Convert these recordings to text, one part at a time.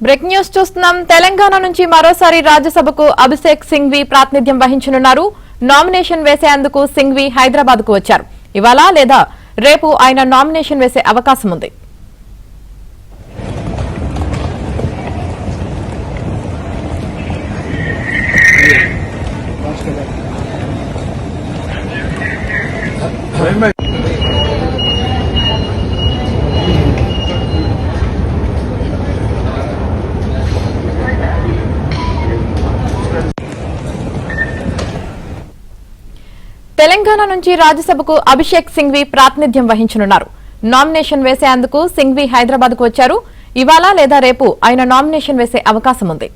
Break news చూస్తున్నాం. తెలంగాణ నుంచి మరోసారి రాజ్యసభకు అభిషేక్ సింఘ్వి ప్రాతినిధ్యం వహించనున్నారు. నామినేషన్ వేసేందుకు సింఘ్వి హైదరాబాద్ కు వచ్చారు. ఇవాళ లేదా రేపు ఆయన నామినేషన్ వేసే అవకాశం ఉంది. తెలంగాణ నుంచి రాజ్యసభకు అభిషేక్ సింఘ్వి ప్రాతినిధ్యం వహించనున్నారు. నామినేషన్ వేసేందుకు సింఘ్వి హైదరాబాద్ కు వచ్చారు. ఇవాళ లేదా రేపు ఆయన నామినేషన్ వేసే అవకాశం ఉంది.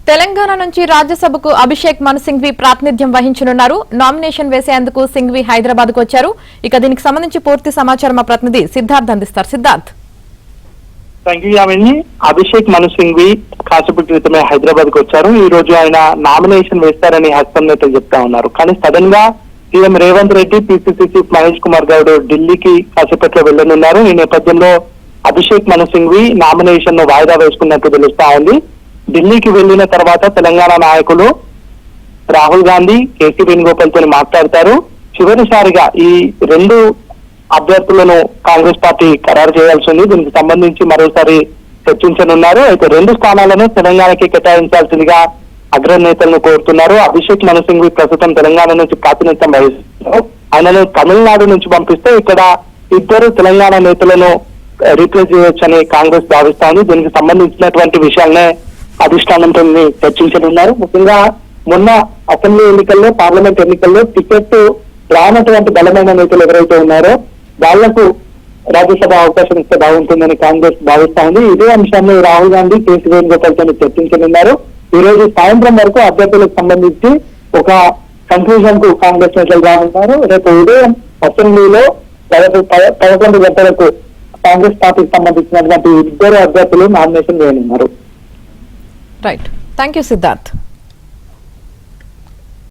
తెలంగాణ నుంచి రాజ్యసభకు అభిషేక్ మను సింఘ్వి ప్రాతినిధ్యం వహించనున్నారు. నామినేషన్ వేసేందుకు సింఘ్వి హైదరాబాద్ కు వచ్చారు. ఇక దీనికి సంబంధించి పూర్తి సమాచారం మా ప్రతినిధి సిద్ధార్థ్ అందిస్తారు. సిద్ధార్థ్. అభిషేక్ మను సింఘ్వి కాసేపటి క్రితమే హైదరాబాద్ కు వచ్చారు. ఈ రోజు ఆయన నామినేషన్ వేస్తారని హస్తం నేతలు చెప్తా ఉన్నారు. కానీ సడన్ గా CM Revanth Reddy, PCC chief Mahesh Kumar Goud ఢిల్లీకి కాసేపట్లో వెళ్లనున్నారు. ఈ నేపథ్యంలో అభిషేక్ మను సింఘ్వి నామినేషన్ ను వాయిదా వేసుకున్నట్టు తెలుస్తా ఉంది. ఢిల్లీకి వెళ్లిన తర్వాత తెలంగాణ నాయకులు రాహుల్ గాంధీ, కేసీ వేణుగోపాల్ తో మాట్లాడతారు. చివరిసారిగా ఈ రెండు అభ్యర్థులను కాంగ్రెస్ పార్టీ ఖరారు చేయాల్సి ఉంది. దీనికి సంబంధించి మరోసారి చర్చించనున్నారు. అయితే రెండు స్థానాలను తెలంగాణకి కేటాయించాల్సిందిగా అగ్రనేతలను కోరుతున్నారు. అభిషేక్ మను సింఘ్వి ప్రస్తుతం తెలంగాణ నుంచి ప్రాతినిధ్యం వహిస్తున్నారు. ఆయనను తమిళనాడు నుంచి పంపిస్తే ఇక్కడ ఇద్దరు తెలంగాణ నేతలను రీప్లేస్ చేయొచ్చని కాంగ్రెస్ భావిస్తోంది. దీనికి సంబంధించినటువంటి విషయాలనే అధిష్టానంతో చర్చించనున్నారు. ముఖ్యంగా మొన్న అసెంబ్లీ ఎన్నికల్లో, పార్లమెంట్ ఎన్నికల్లో టికెట్ రానటువంటి బలమైన నేతలు ఎవరైతే ఉన్నారో వాళ్లకు రాజ్యసభ అవకాశం ఇస్తే బాగుంటుందని కాంగ్రెస్ భావిస్తా ఉంది. ఇదే అంశాన్ని రాహుల్ గాంధీ, కేసీ వేణుగోపాల్ తో చర్చించనున్నారు. ఈ రోజు సాయంత్రం వరకు అభ్యర్థులకు సంబంధించి ఒక కన్క్లూజన్ కు కాంగ్రెస్ నేతలు రానున్నారు. రేపు ఉదయం అసెంబ్లీలో 11 గంటలకు కాంగ్రెస్ పార్టీకి సంబంధించినటువంటి ఇద్దరు అభ్యర్థులు నామినేషన్ వేయనున్నారు. రైట్. Thank you Siddharth.